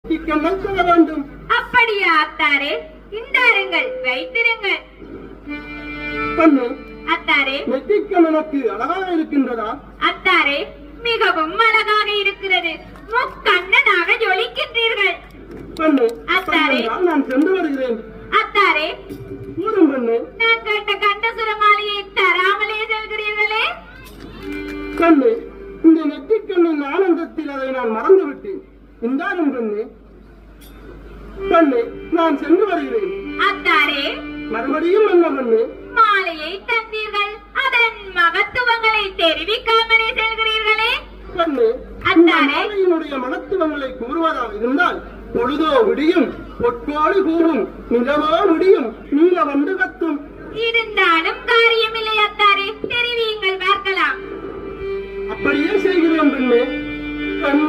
சொல்ல வேண்டும். அப்படியா அத்தாரே? இந்தாருங்கள், வைத்திருங்கள். பண்ணு அத்தாரே, நெற்றிக்கண் எனக்கு அழகாக இருக்கின்றதா? அத்தாரே, மிகவும் அழகாக இருக்கிறது. முக்கண்ணனாக ஜொலிக்கின்றீர்கள். பண்ணு அத்தாரே, நான் சென்று வருகிறேன். அத்தாரே, மூலம் பண்ணு. நான் கேட்ட கண்டசுர மாலையை தராமலே செல்கிறீர்களே. பண்ணு இந்த நெற்றிக்கண்ணின் ஆனந்தத்தில் அதை நான் மறந்து விட்டேன். இந்தாரும் பண்ணு. பண்ணு நான் சென்று வருகிறேன். அத்தாரே, மறுபடியும் என்ன பண்ணு? மாலையை தந்தீர்கள், அதன் மகத்துவங்களை தெரிவிக்காமலே செல்கிறீர்களே. பண்ணு அத்தாரே, மாலையினுடைய மகத்துவங்களை கூறுவதாக இருந்தால் பொழுதோ விடியும், பொற்கோடு கூறும், நிலவோ முடியும், நீல வந்து கத்தும். இருந்தாலும் காரியமில்லை அத்தாரே, தெரிவியுங்கள், பார்க்கலாம். அப்படியே செய்கிறேன். பெண்ணே கண்